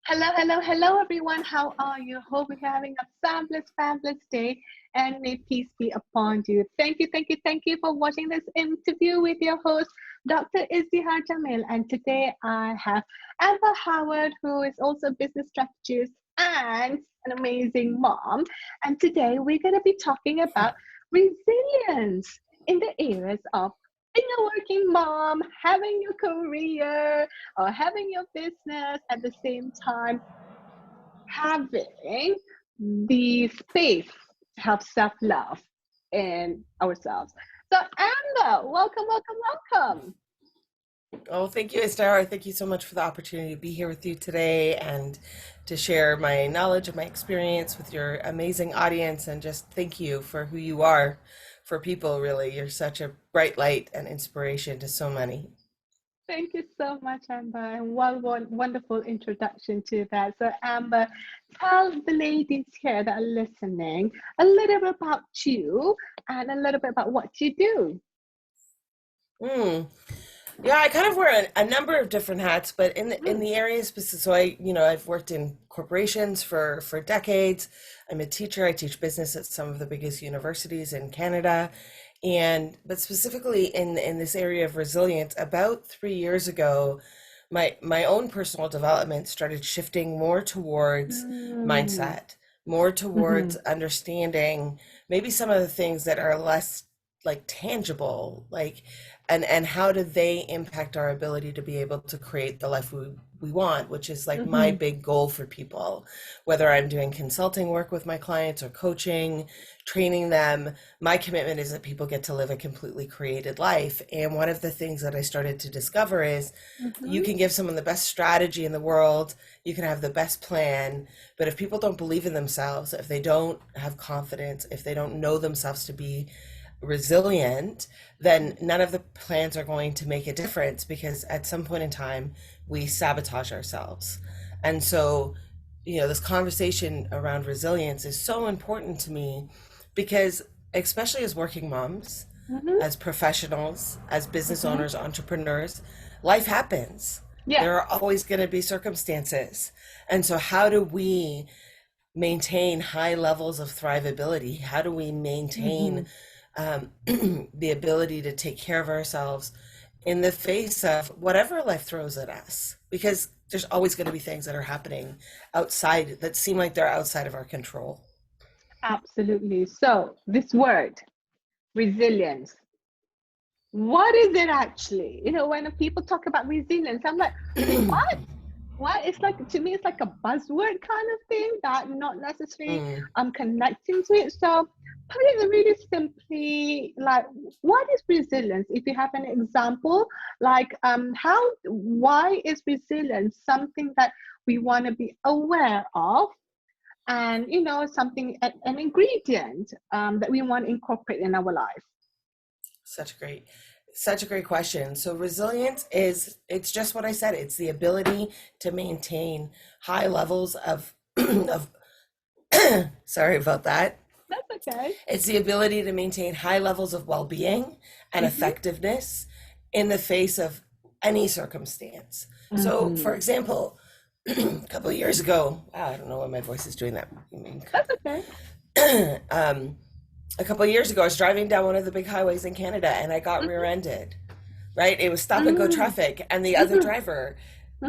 Hello, hello, hello, everyone. How are you? Hope you're having a fabulous day, and may peace be upon you. Thank you for watching this interview with your host, Dr. Izdihar Jamil. And today I have Amber Howard, who is also a business strategist and an amazing mom. And today we're going to be talking about resilience in the areas of being a working mom, having your career, or having your business at the same time, having the space to have self-love in ourselves. So Amber, welcome. Oh, thank you, Esther. Thank you so much for the opportunity to be here with you today and to share my knowledge and my experience with your amazing audience. And just thank you for who you are for people, really. You're such a bright light and inspiration to so many. Thank you so much, Amber, and one wonderful introduction to that. So, Amber, tell the ladies here that are listening a little bit about you and a little bit about what you do. Mm. Yeah, I kind of wear a number of different hats, but in the area specific, so I've worked in corporations for decades. I'm a teacher. I teach business at some of the biggest universities in Canada, but specifically in this area of resilience, about 3 years ago, my own personal development started shifting more towards Mm. mindset, more Mm-hmm. towards understanding maybe some of the things that are less like tangible, like and how do they impact our ability to be able to create the life we want, which is like my Mm-hmm. big goal for people, whether I'm doing consulting work with my clients or coaching, training them. My commitment is that people get to live a completely created life. And one of the things that I started to discover is you Mm-hmm. can give someone the best strategy in the world, you can have the best plan, but if people don't believe in themselves, if they don't have confidence, if they don't know themselves to be resilient, then none of the plans are going to make a difference because at some point in time we sabotage ourselves. And so, this conversation around resilience is so important to me because, especially as working moms, Mm-hmm. as professionals, as business Mm-hmm. owners, entrepreneurs, life happens. Yes. There are always going to be circumstances. And so, how do we maintain high levels of thrivability? How do we Mm-hmm. maintain the ability to take care of ourselves in the face of whatever life throws at us? Because there's always going to be things that are happening outside that seem like they're outside of our control. Absolutely. So, this word, resilience, what is it actually? When people talk about resilience, I'm like, what? What? It's like, to me, it's like a buzzword kind of thing that not necessarily Mm. I'm connecting to it. So put it really simply, like, what is resilience? If you have an example, like, why is resilience something that we want to be aware of, and something, an ingredient that we want to incorporate in our life? Such a great, such a great question. So resilience it's just what I said. It's the ability to maintain high levels of of sorry about that. That's okay. It's the ability to maintain high levels of well-being and Mm-hmm. effectiveness in the face of any circumstance. So, for Mm-hmm. example, a couple of years ago, wow, I don't know why my voice is doing that. That's okay. um, a couple of years ago, I was driving down one of the big highways in Canada and I got Mm-hmm. rear-ended. Right? It was stop and go Mm-hmm. traffic, and the other driver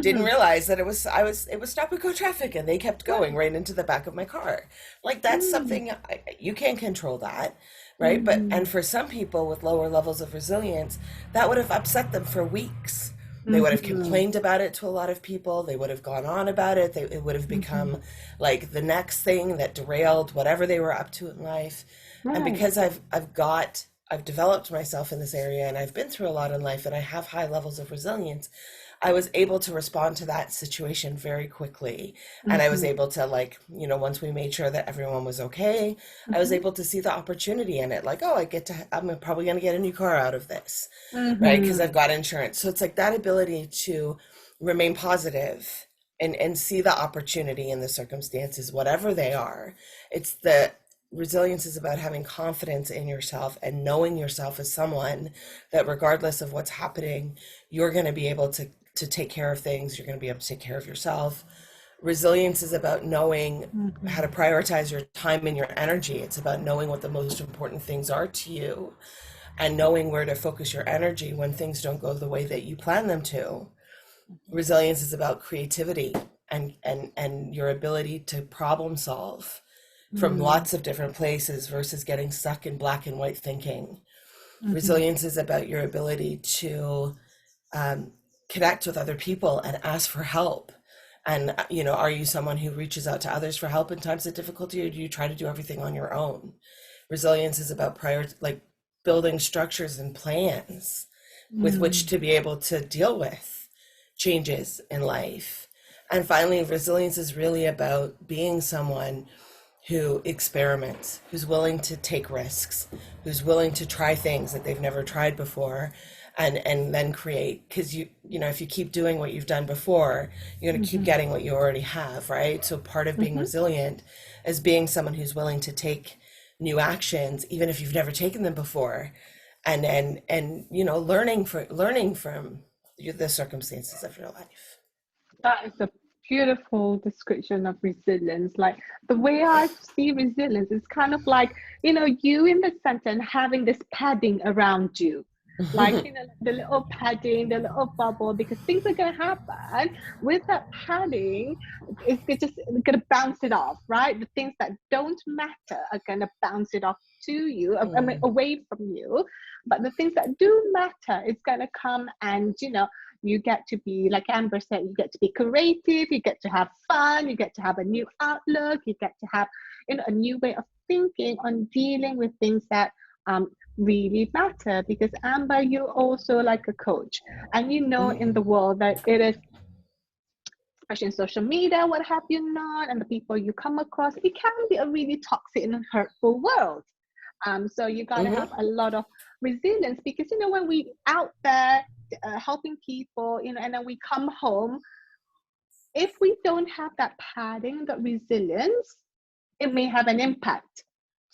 didn't Mm-hmm. realize that it was stop and go traffic, and they kept going Right. right into the back of my car. Like that's Mm. something you can't control that, right? But and Mhm. for some people with lower levels of resilience, that would have upset them for weeks. They would have Mhm. complained about it to a lot of people. They would have gone on about it. It would have Mhm. become like the next thing that derailed whatever they were up to in life. And Right. because I've developed myself in this area and I've been through a lot in life and I have high levels of resilience, I was able to respond to that situation very quickly. And I was Mhm. able to, like, once we made sure that everyone was okay, I was Mhm. able to see the opportunity in it. Like, oh, I'm probably going to get a new car out of this, right? Because I've Mhm. got insurance. So it's like that ability to remain positive and see the opportunity in the circumstances, whatever they are. It's the resilience is about having confidence in yourself and knowing yourself as someone that regardless of what's happening, you're going to be able to take care of things. You're going to be able to take care of yourself. Resilience is about knowing how to Mhm. prioritize your time and your energy. It's about knowing what the most important things are to you and knowing where to focus your energy when things don't go the way that you plan them to. Resilience is about creativity and your ability to problem solve from Mhm. lots of different places versus getting stuck in black and white thinking. Mhm. Resilience is about your ability to um, connect with other people and ask for help. And, are you someone who reaches out to others for help in times of difficulty, or do you try to do everything on your own? Resilience is about like building structures and plans with which Mhm. to be able to deal with changes in life. And finally, resilience is really about being someone who experiments, who's willing to take risks, who's willing to try things that they've never tried before, and then create. Because if you keep doing what you've done before, you're going to keep Mhm. getting what you already have, right? So part of being Mhm. resilient is being someone who's willing to take new actions, even if you've never taken them before, and learning from the circumstances of your life. That is a beautiful description of resilience. Like the way I see resilience is kind of like, you in the center and having this padding around you. Like, the little padding, the little bubble, because things are going to happen. With that padding, it's just going to bounce it off, right? The things that don't matter are going to bounce it off to you, I mean, Mm, away from you. But the things that do matter, it's going to come and, you get to be, like Amber said, you get to be creative, you get to have fun, you get to have a new outlook, you get to have, a new way of thinking on dealing with things that really matter. Because Amber, you're also like a coach, and in the mm, world that it is, especially in social media, what have you not, and the people you come across, it can be a really toxic and hurtful world. So you got to have mm-hmm. a lot of resilience, because when we out there helping people, and then we come home, if we don't have that padding, that resilience, it may have an impact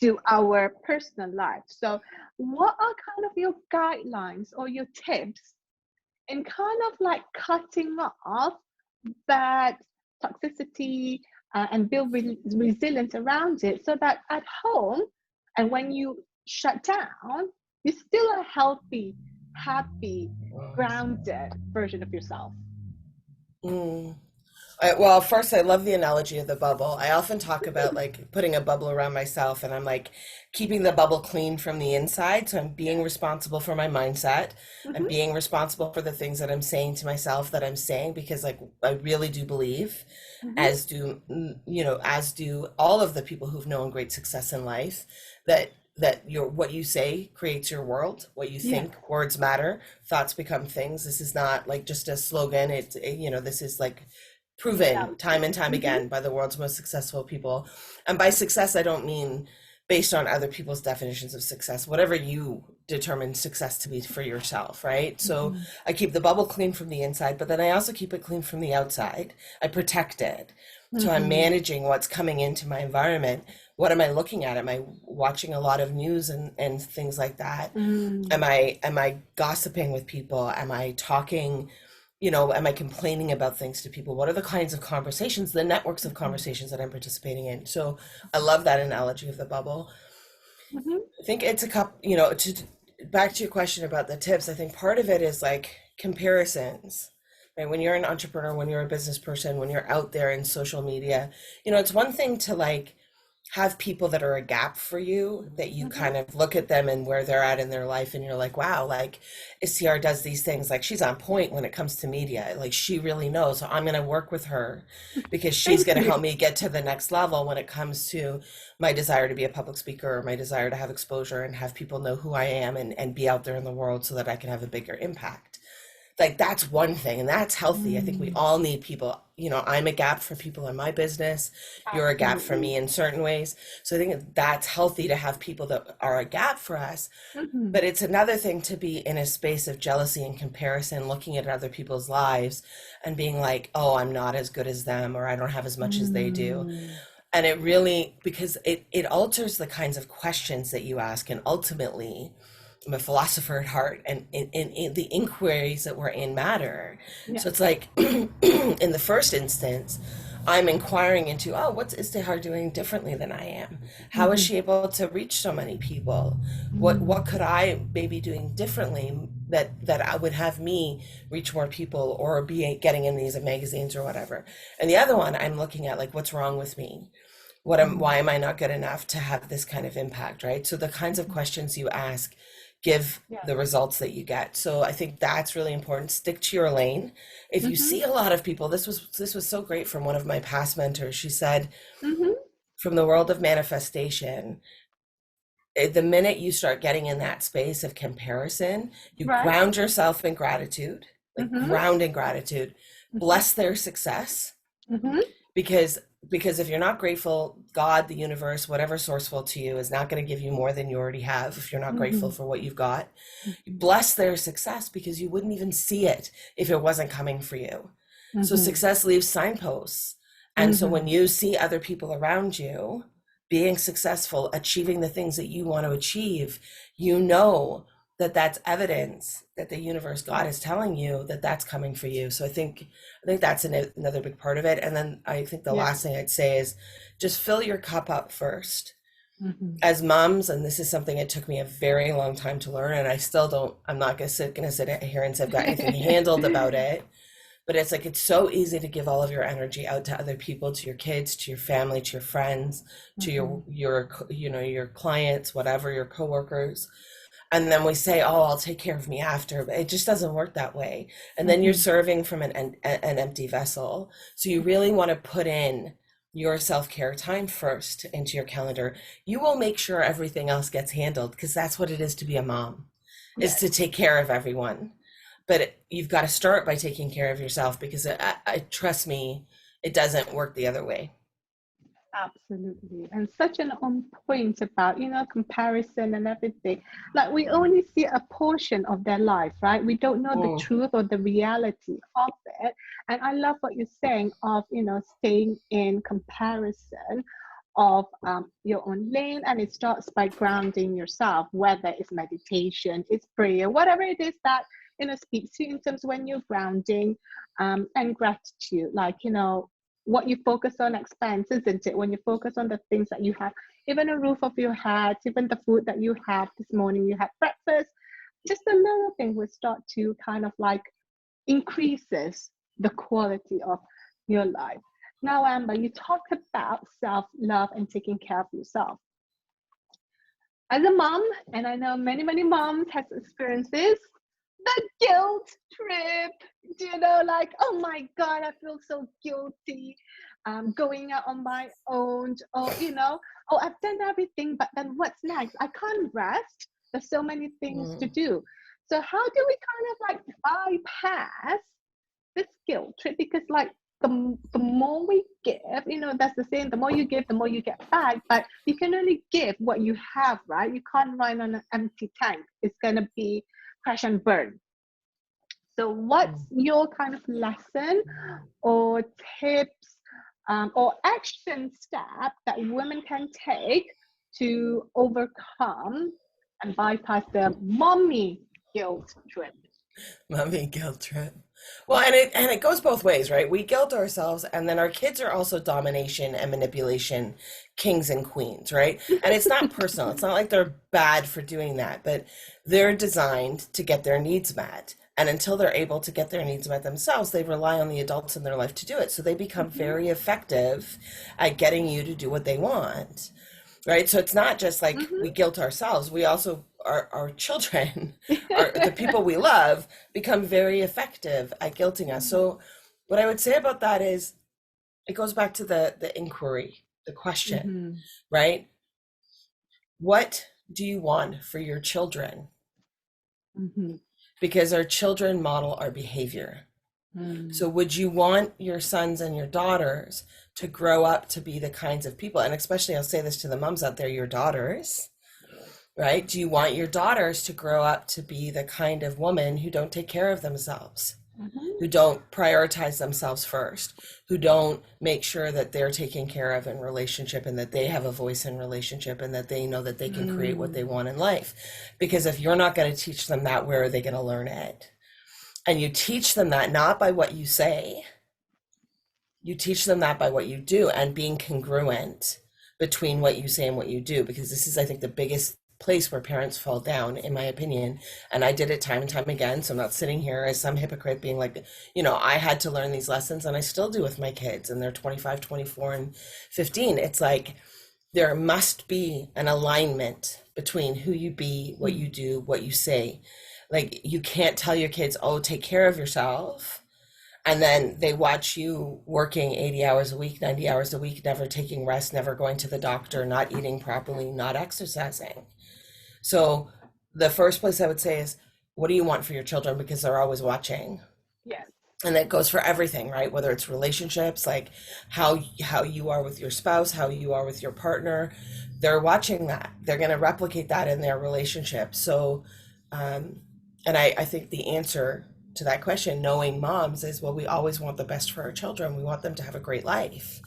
to our personal life. So, what are kind of your guidelines or your tips in kind of like cutting off that toxicity, and build resilience around it, so that at home and when you shut down, you're still a healthy, happy, grounded version of yourself? Mm. Well, first, I love the analogy of the bubble. I often talk about like putting a bubble around myself, and I'm like keeping the bubble clean from the inside. So I'm being responsible for my mindset. I'm Mm-hmm. being responsible for the things that I'm saying to myself that I'm saying, because like I really do believe, Mm-hmm. as do all of the people who've known great success in life, that your what you say creates your world. What you Yes. think, words matter, thoughts become things. This is not like just a slogan. This is like proven time Reality. and time Mm-hmm. again by the world's most successful people. And by success, I don't mean based on other people's definitions of success, whatever you determine success to be for yourself, right? So Mm-hmm. I keep the bubble clean from the inside, but then I also keep it clean from the outside. I protect it. So I'm Mm-hmm. managing what's coming into my environment. What am I looking at? Am I watching a lot of news and things like that? Mm-hmm. Am I gossiping with people? Am I talking, am I complaining about things to people? What are the kinds of conversations, the networks of conversations that I'm participating in? So I love that analogy of the bubble. Mm-hmm. I think it's a couple, to back to your question about the tips, I think part of it is like comparisons. Right? When you're an entrepreneur, when you're a business person, when you're out there in social media, it's one thing to like have people that are a gap for you, that you Mm-hmm. kind of look at them and where they're at in their life and you're like, wow, like STR does these things, like she's on point when it comes to media, like she really knows, so I'm going to work with her because she's Thank going to you. help me get to the next level when it comes to my desire to be a public speaker, or my desire to have exposure and have people know who I am, and be out there in the world so that I can have a bigger impact. Like that's one thing, and that's healthy. I think we Mm, all need people. I'm a gap for people in my business. You're a gap for absolutely. me in certain ways. So I think that's healthy to have people that are a gap for us. Mm-hmm. But it's another thing to be in a space of jealousy and comparison, looking at other people's lives and being like, oh, I'm not as good as them, or I don't have as much as they do. Mm, And it really, because it alters the kinds of questions that you ask. And ultimately, I'm a philosopher at heart, and in the inquiries that we're in matter. yes. So it's like, in the first instance, I'm inquiring into, oh, what's Istihar doing differently than I am? How is Mm-hmm. she able to reach so many people? What could I maybe doing differently that I would have me reach more people or be getting in these magazines or whatever? And the other one, I'm looking at like, what's wrong with me? Why am I not good enough to have this kind of impact, right? So the kinds of Mm-hmm. questions you ask give Yeah. the results that you get. So I think that's really important. Stick to your lane. If you Mm-hmm. see a lot of people, this was so great from one of my past mentors. She said, Mm-hmm. from the world of manifestation, the minute you start getting in that space of comparison, you Right. ground yourself in gratitude, like Mm-hmm. ground in gratitude, Mm-hmm. bless their success, Mm-hmm. because if you're not grateful, God, the universe, whatever sourceful to you, is not going to give you more than you already have if you're not grateful Mm-hmm. for what you've got. You Mm-hmm. bless their success because you wouldn't even see it if it wasn't coming for you. So Mm-hmm. success leaves signposts. And so when you see other people around you being successful, achieving the things that you want to achieve, you know that that's evidence that the universe, God, is telling you that that's coming for you. So I think that's another big part of it. And then I think the Yeah. last thing I'd say is just fill your cup up first. Mm-hmm. As moms, and this is something it took me a very long time to learn, and I still don't, I'm not gonna sit here and say I've got anything handled about it. But it's like, it's so easy to give all of your energy out to other people, to your kids, to your family, to your friends, to Mm-hmm. your clients, whatever, your coworkers. And then we say, oh, I'll take care of me after, but it just doesn't work that way. And then you're Mm-hmm. serving from an empty vessel. So you really want to put in your self-care time first into your calendar. You will make sure everything else gets handled, because that's what it is to be a mom, is Yes. to take care of everyone. But you've got to start by taking care of yourself, because trust me, it doesn't work the other way. Absolutely. And such an on point about, comparison and everything. Like we only see a portion of their life, right? We don't know the Mm, truth or the reality of it. And I love what you're saying of, staying in comparison of your own lane. And it starts by grounding yourself, whether it's meditation, it's prayer, whatever it is that, speaks to you in terms when you're grounding, and gratitude. Like, what you focus on expands, isn't it? When you focus on the things that you have, even a roof over your head, even the food that you have this morning, you had breakfast, just a little thing will start to kind of like increases the quality of your life. Now, Amber, you talked about self-love and taking care of yourself. As a mom, and I know many, many moms has experiences, the guilt trip, like, oh my God, I feel so guilty going out on my own, or, oh, I've done everything, but then what's next? I can't rest. There's so many things to mm, do. So how do we kind of like bypass this guilt trip? Because like the more we give, that's the saying, the more you give, the more you get back. But you can only give what you have, right? You can't run on an empty tank. It's gonna be crash and burn. So what's mm. your kind of lesson or tips, or action step that women can take to overcome and bypass the mommy guilt trip? Mommy guilt trip. Well, and it goes both ways, right? We guilt ourselves, and then our kids are also domination and manipulation kings and queens, right? And it's not personal. It's not like they're bad for doing that, but they're designed to get their needs met. And until they're able to get their needs met themselves, they rely on the adults in their life to do it. So they become Mhm, very effective at getting you to do what they want, right? So it's not just like we mhm. guilt ourselves. We also, our children, the people we love, become very effective at guilting us. So what I would say about that is, it goes back to the inquiry, the question, Mhm, right? What do you want for your children? mhm, Because our children model our behavior. So mm, would you want your sons and your daughters to grow up to be the kinds of people, and especially I'll say this to the moms out there, your daughters, right? Do you want your daughters to grow up to be the kind of woman who don't take care of themselves, mhm, who don't prioritize themselves first, who don't make sure that they're taken care of in relationship, and that they have a voice in relationship, and that they know that they can create what they mm. want in life? Because if you're not going to teach them that, where are they going to learn it? And you teach them that not by what you say, you teach them that by what you do and being congruent between what you say and what you do, because this is, I think, the biggest place where parents fall down, in my opinion. And I did it time and time again. So I'm not sitting here as some hypocrite being like, I had to learn these lessons and I still do with my kids, and they're 25, 24, and 15. It's like there must be an alignment between who you be, what you do, what you say. Like, you can't tell your kids, oh, take care of yourself, and then they watch you working 80 hours a week, 90 hours a week, never taking rest, never going to the doctor, not eating properly, not exercising. So the first place I would say is, what do you want for your children? Because they're always watching. Yes. And that goes for everything, right? Whether it's relationships, like how you are with your spouse, how you are with your partner, they're watching that. They're going to replicate that in their relationship. So, and I think the answer to that question, knowing moms, is, well, we always want the best for our children. We want them to have a great life.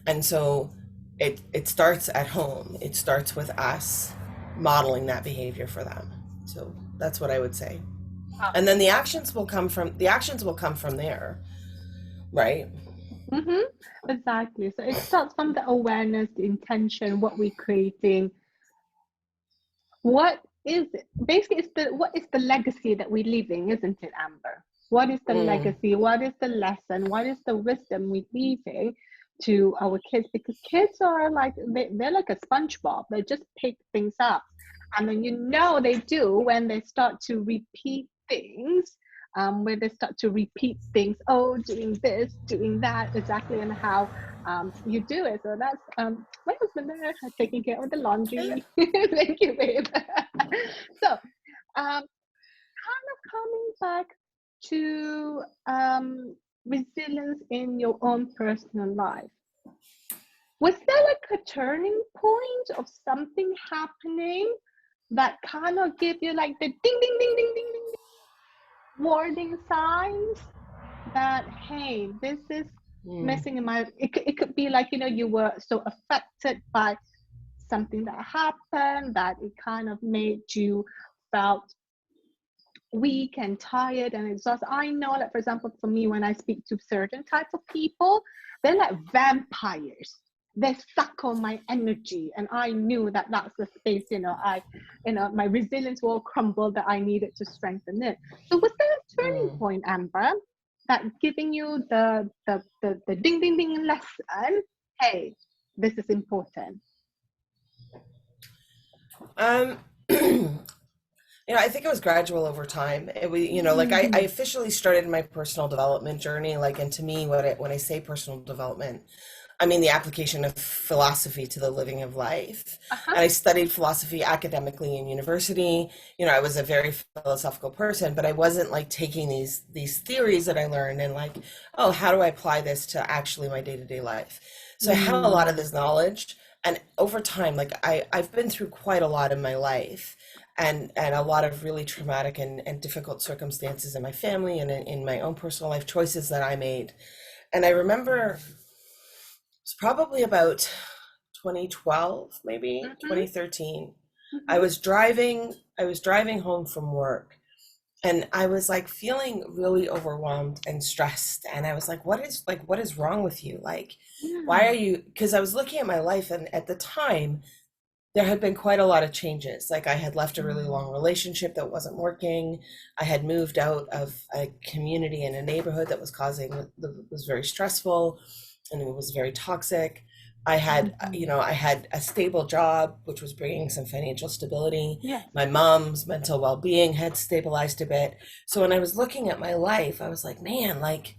And so it starts at home. It starts with us modeling that behavior for them. So that's what I would say. And then the actions will come from there, right? Exactly. So it starts from the awareness, the intention, what we're creating. What is it? Basically, what is the legacy that we're leaving, isn't it, Amber? What is the legacy? What is the lesson? What is the wisdom we're leaving to our kids? Because kids are like, they're like a SpongeBob. They just pick things up. And then they do when they start to repeat things, where they start to repeat things, doing this, doing that, exactly, and how you do it. So that's my husband there taking care of the laundry. Thank you, babe. So kind of coming back to resilience in your own personal life. Was there like a turning point of something happening that kind of give you like the ding, ding, ding, ding, ding, ding, warning signs that, hey, this is missing in my, it could be like, you were so affected by something that happened that it kind of made you felt weak and tired and exhausted. I know that, for example, for me, when I speak to certain types of people, they're like vampires. They suck on my energy, and I knew that that's the space, my resilience will crumble, that I needed to strengthen it. So was there a turning point, Amber, that giving you the ding ding ding lesson? Hey, this is important. I think it was gradual over time. It was, like I officially started my personal development journey. Like, and to me, when I say personal development, I mean the application of philosophy to the living of life. And I studied philosophy academically in university. I was a very philosophical person, but I wasn't like taking these theories that I learned and like, oh, how do I apply this to actually my day-to-day life? So I had a lot of this knowledge. And over time, like I've been through quite a lot in my life, and a lot of really traumatic and difficult circumstances in my family and in my own personal life, choices that I made. And I remember it's probably about 2012, maybe 2013. I was driving home from work, and I was like feeling really overwhelmed and stressed. And I was like, what is wrong with you? Like, why are you? Because I was looking at my life, and at the time, there had been quite a lot of changes. Like, I had left a really long relationship that wasn't working. I had moved out of a community in a neighborhood that was very stressful, and it was very toxic. I had a stable job, which was bringing some financial stability. Yes. My mom's mental well-being had stabilized a bit. So when I was looking at my life, I was like, man, like,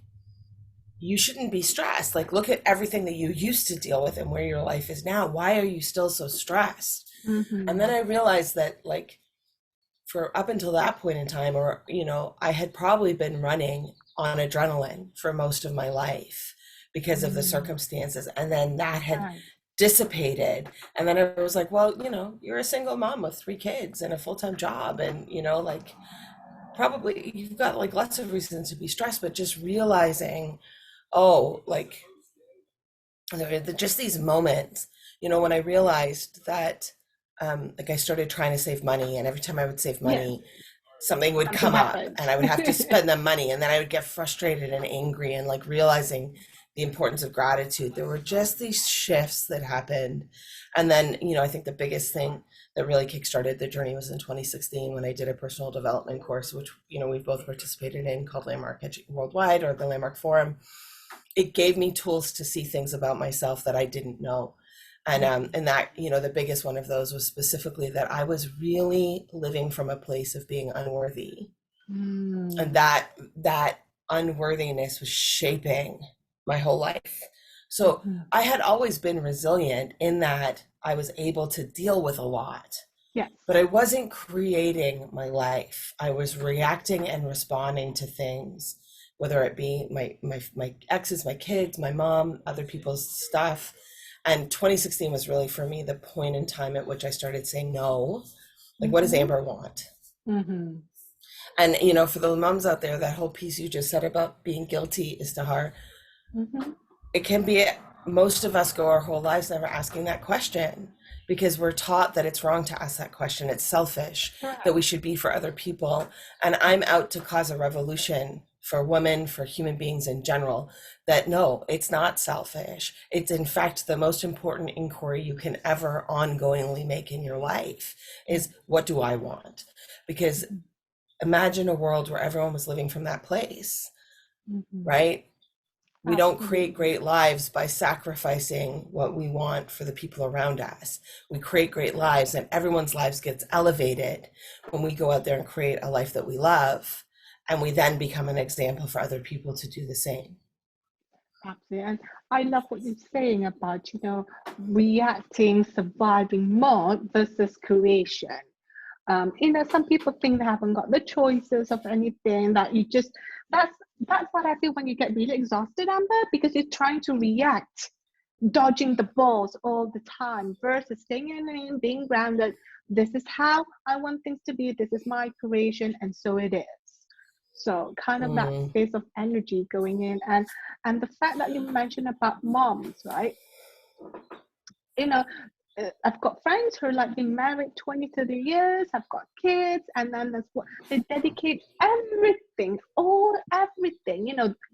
you shouldn't be stressed. Like, look at everything that you used to deal with and where your life is now. Why are you still so stressed? And then I realized that, like, for up until that point in time, or, I had probably been running on adrenaline for most of my life because of the circumstances. And then that had dissipated. And then I was like, well, you're a single mom with 3 kids and a full-time job. And, like, probably you've got like lots of reasons to be stressed, but just realizing, like, just these moments, when I realized that, like, I started trying to save money, and every time I would save money, something would come up and I would have to spend the money, and then I would get frustrated and angry, and like realizing the importance of gratitude. There were just these shifts that happened. And then, I think the biggest thing that really kickstarted the journey was in 2016 when I did a personal development course, which, we've both participated in, called Landmark Worldwide, or the Landmark Forum. It gave me tools to see things about myself that I didn't know. And that, the biggest one of those was specifically that I was really living from a place of being unworthy. And that unworthiness was shaping my whole life. So I had always been resilient in that I was able to deal with a lot. Yes. But I wasn't creating my life. I was reacting and responding to things, whether it be my exes, my kids, my mom, other people's stuff. And 2016 was really, for me, the point in time at which I started saying no. Like, what does Amber want? And, for the moms out there, that whole piece you just said about being guilty is to heart. It can be, most of us go our whole lives never asking that question, because we're taught that it's wrong to ask that question. It's selfish, that we should be for other people. And I'm out to cause a revolution for women, for human beings in general, that no, it's not selfish. It's in fact the most important inquiry you can ever ongoingly make in your life is, what do I want? Because imagine a world where everyone was living from that place, right? We don't create great lives by sacrificing what we want for the people around us. We create great lives, and everyone's lives gets elevated when we go out there and create a life that we love, and we then become an example for other people to do the same. Absolutely. And I love what you're saying about, reacting, surviving mode versus creation. Some people think they haven't got the choices of anything, that you just, that's what I feel when you get really exhausted, Amber, because you're trying to react, dodging the balls all the time versus staying in, being grounded. This is how I want things to be. This is my creation, and so it is. So kind of that space of energy going in, and the fact that you mentioned about moms, right? I've got friends who are like been married 20, 30 years, have got kids, and then that's what they dedicate everything,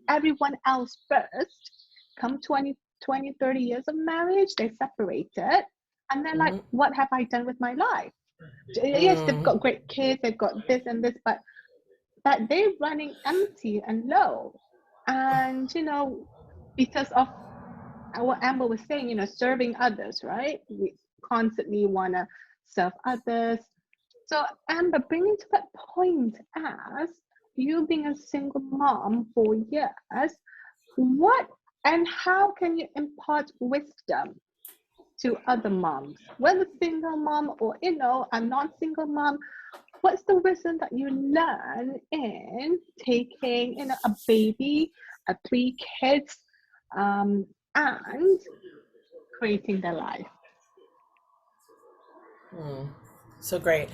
everyone else first. Come 20, 30 years of marriage, they separated, and they're like, what have I done with my life? Yes, they've got great kids, they've got this and this, but they're running empty and low. And, because of what Amber was saying, serving others, right? We constantly want to serve others. So, Amber, bringing to that point, as you being a single mom for years, what and how can you impart wisdom to other moms, whether single mom or, a non-single mom? What's the wisdom that you learn in taking, a baby, 3 kids, and creating their life? So great.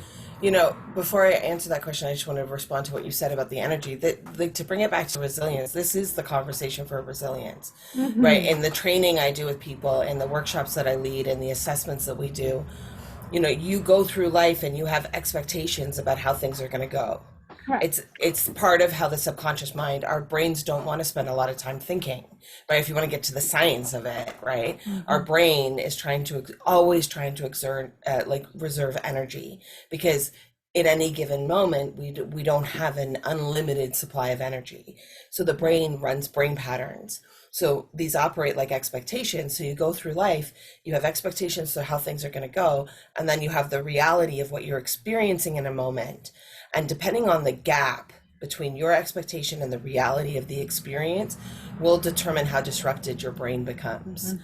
Before I answer that question, I just want to respond to what you said about the energy. That, to bring it back to resilience, this is the conversation for resilience, right? In the training I do with people, in the workshops that I lead, and the assessments that we do, you go through life and you have expectations about how things are going to go. Correct. It's part of how the subconscious mind, our brains don't want to spend a lot of time thinking, right? If you want to get to the science of it, right? Our brain is always trying to reserve energy, because at any given moment, we don't have an unlimited supply of energy. So the brain runs brain patterns. So these operate like expectations. So you go through life, you have expectations for how things are going to go, and then you have the reality of what you're experiencing in a moment. And depending on the gap between your expectation and the reality of the experience will determine how disrupted your brain becomes.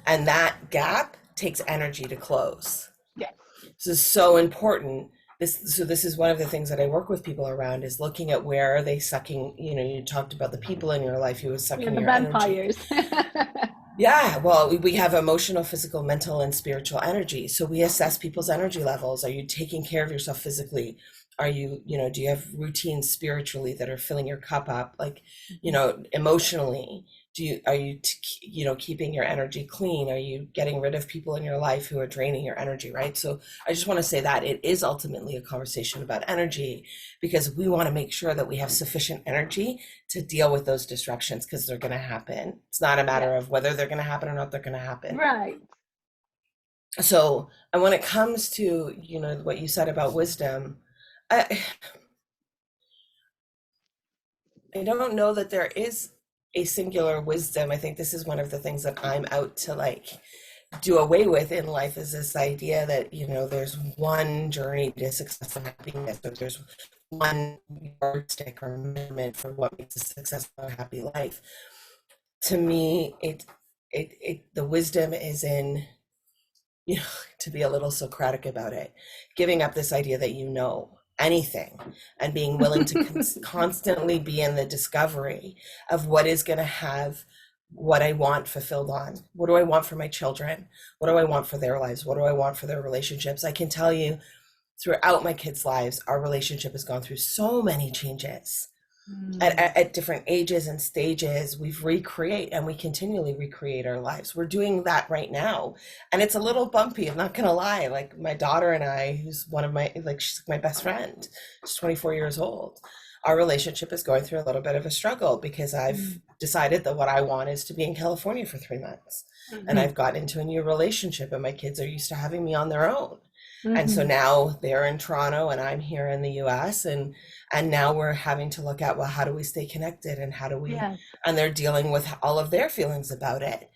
And that gap takes energy to close. Yes. This is so important. This is one of the things that I work with people around, is looking at where are they sucking, you talked about the people in your life who was sucking your vampires. Energy. Yeah, well, we have emotional, physical, mental, and spiritual energy. So we assess people's energy levels. Are you taking care of yourself physically? Are you, do you have routines spiritually that are filling your cup up? Like, emotionally, are you keeping your energy clean? Are you getting rid of people in your life who are draining your energy, right? So I just want to say that it is ultimately a conversation about energy, because we want to make sure that we have sufficient energy to deal with those distractions, because they're going to happen. It's not a Yeah. matter of whether they're going to happen or not, they're going to happen. Right. So, and when it comes to, what you said about wisdom, I, I don't know that there is a singular wisdom. I think this is one of the things that I'm out to do away with in life, is this idea that, there's one journey to success and happiness, or there's one yardstick or measurement for what makes a successful and happy life. To me, the wisdom is in, you know, to be a little Socratic about it, giving up this idea that anything, and being willing to constantly be in the discovery of what is going to have what I want fulfilled on. What do I want for my children? What do I want for their lives? What do I want for their relationships? I can tell you, throughout my kids' lives, our relationship has gone through so many changes. At different ages and stages, we continually recreate our lives. We're doing that right now, and it's a little bumpy, I'm not gonna lie. Like, my daughter and I, who's one of my, she's my best friend, she's 24 years old, our relationship is going through a little bit of a struggle, because I've decided that what I want is to be in California for 3 months, and I've gotten into a new relationship, and my kids are used to having me on their own. And so now they're in Toronto and I'm here in the US, and now we're having to look at, well, how do we stay connected, and how do we, Yes. and they're dealing with all of their feelings about it.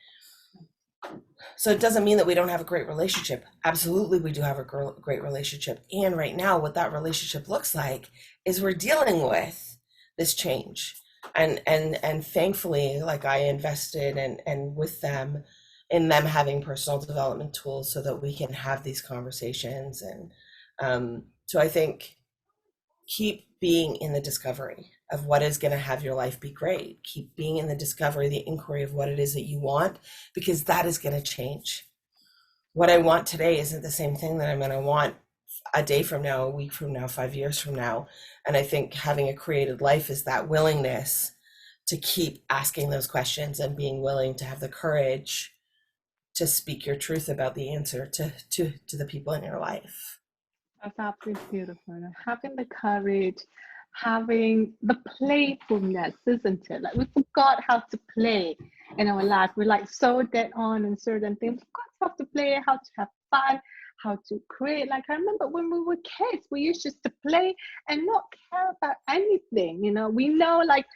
So it doesn't mean that we don't have a great relationship. Absolutely, we do have a great relationship. And right now, what that relationship looks like is we're dealing with this change. And thankfully, like, I invested and with them, in them having personal development tools so that we can have these conversations. And so I think, keep being in the discovery of what is going to have your life be great. Keep being in the discovery, the inquiry of what it is that you want, because that is going to change. What I want today isn't the same thing that I'm going to want a day from now, a week from now, 5 years from now. And I think having a created life is that willingness to keep asking those questions, and being willing to have the courage to speak your truth about the answer to the people in your life. That's absolutely beautiful. And having the courage, having the playfulness, isn't it? Like, we forgot how to play in our life. We're like so dead on in certain things. We forgot how to play, how to have fun, how to create. Like, I remember when we were kids, we used just to play and not care about anything. We know, like,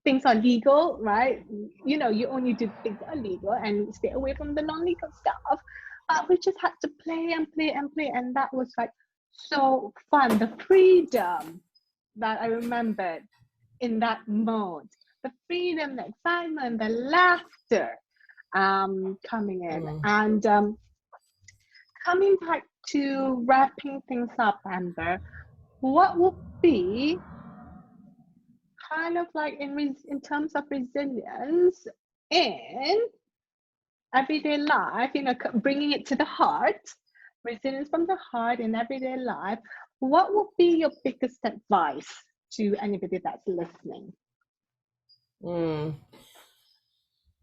things are legal, right? You only do things that are legal and stay away from the non-legal stuff. But we just had to play and play and play, and that was like so fun. The freedom that I remembered in that mode, the freedom, the excitement, the laughter coming in. And coming back to wrapping things up, Amber, what would be kind of like in terms of resilience in everyday life, bringing it to the heart, resilience from the heart in everyday life, what would be your biggest advice to anybody that's listening?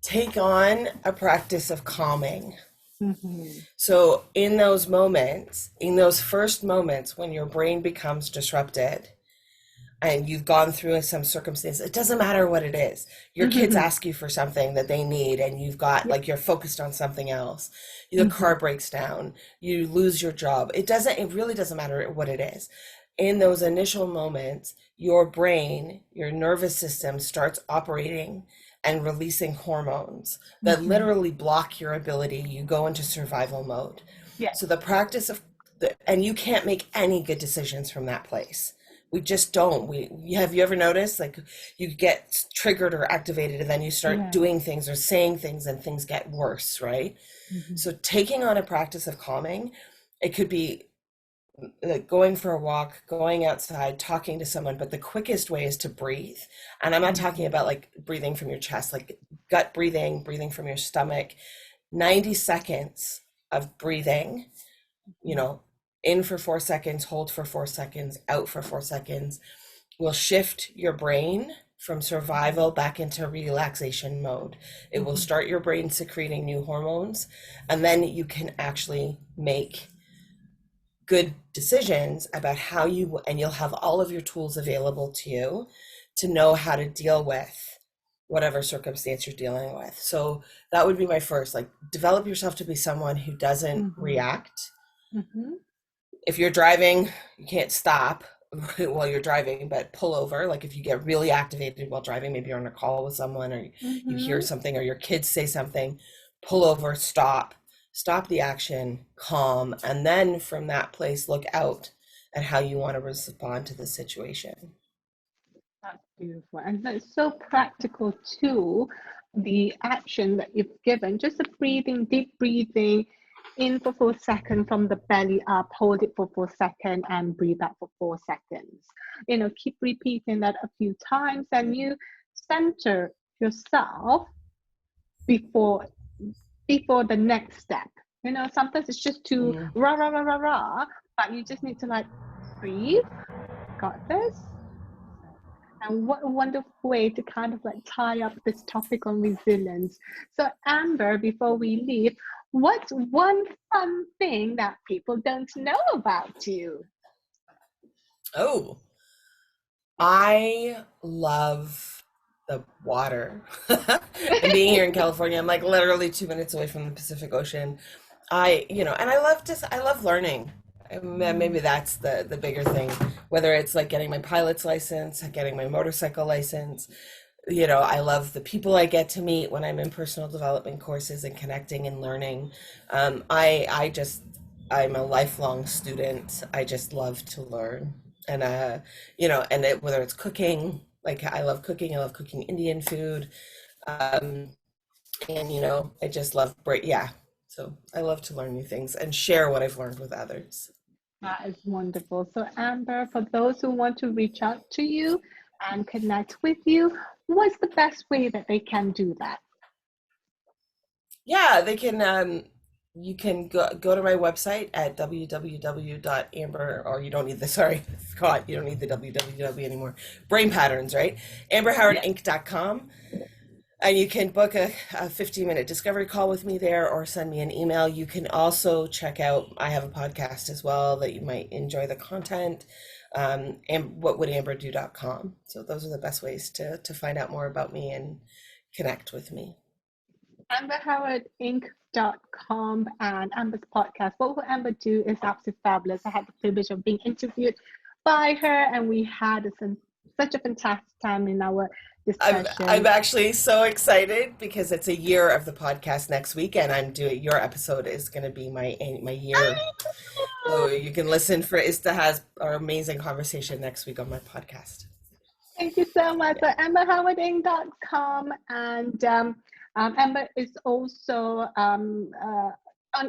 Take on a practice of calming. Mm-hmm. So in those moments, in those first moments when your brain becomes disrupted, and you've gone through some circumstance, it doesn't matter what it is. Your kids ask you for something that they need, and you've got, like, you're focused on something else. The car breaks down, you lose your job. It really doesn't matter what it is. In those initial moments, your brain, your nervous system starts operating and releasing hormones that literally block your ability. You go into survival mode. Yes. So the practice of, and you can't make any good decisions from that place. We just don't. Have you ever noticed, like, you get triggered or activated, and then you start doing things or saying things, and things get worse, right? So taking on a practice of calming, it could be like going for a walk, going outside, talking to someone, but the quickest way is to breathe. And I'm not talking about like breathing from your chest, like gut breathing, breathing from your stomach. 90 seconds of breathing, in for 4 seconds, hold for 4 seconds, out for 4 seconds, will shift your brain from survival back into relaxation mode. It will start your brain secreting new hormones, and then you can actually make good decisions about how you, and you'll have all of your tools available to you to know how to deal with whatever circumstance you're dealing with. So that would be my first, like, develop yourself to be someone who doesn't react. If you're driving, you can't stop while you're driving, but pull over. Like if you get really activated while driving, maybe you're on a call with someone, or you hear something, or your kids say something, pull over, stop the action, calm, and then from that place, look out at how you want to respond to the situation. That's beautiful. And that's so practical too. The action that you've given, just a breathing, deep breathing in for 4 seconds from the belly up, hold it for 4 seconds and breathe out for 4 seconds. Keep repeating that a few times and you center yourself before the next step. Sometimes it's just too rah, rah, rah, rah, rah, but you just need to like breathe, got this. And what a wonderful way to kind of like tie up this topic on resilience. So Amber, before we leave, what's one fun thing that people don't know about you? Oh, I love the water. And being here in California, I'm like literally 2 minutes away from the Pacific Ocean. And I love learning. And maybe that's the bigger thing, whether it's like getting my pilot's license, getting my motorcycle license. I love the people I get to meet when I'm in personal development courses and connecting and learning. I'm a lifelong student. I just love to learn. And, whether it's cooking, like I love cooking. I love cooking Indian food. Um, I just love, yeah. So I love to learn new things and share what I've learned with others. That is wonderful. So Amber, for those who want to reach out to you and connect with you, what's the best way that they can do that? Yeah, they can. You can go to my website at www.amber, or you don't need the, sorry, God, you don't need the www anymore. Brain patterns, right? amberhowardinc.com. And you can book a 15-minute discovery call with me there, or send me an email. You can also check out, I have a podcast as well that you might enjoy the content, and whatwouldamberdo.com. So those are the best ways to find out more about me and connect with me. AmberHowardInc.com and Amber's podcast. What Will Amber Do is absolutely fabulous. I had the privilege of being interviewed by her, and we had such a fantastic time in our discussion. I'm actually so excited because it's a year of the podcast next week, and your episode is going to be my year. So you can listen for Ista has our amazing conversation next week on my podcast. Thank you so much. So AmberHowardInc.com, and Amber is also on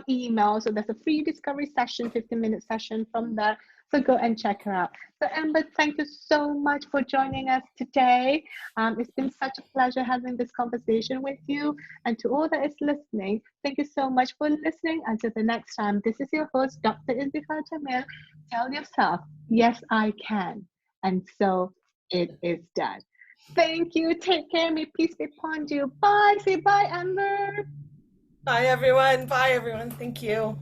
email. So there's a free discovery session, 15-minute session from there. So go and check her out. So Amber, thank you so much for joining us today. It's been such a pleasure having this conversation with you. And to all that is listening, thank you so much for listening. Until the next time, this is your host, Dr. Izbihar Jamil. Tell yourself, yes, I can. And so it is done. Thank you. Take care. May peace be upon you. Bye. Say bye, Amber. Bye, everyone. Bye, everyone. Thank you.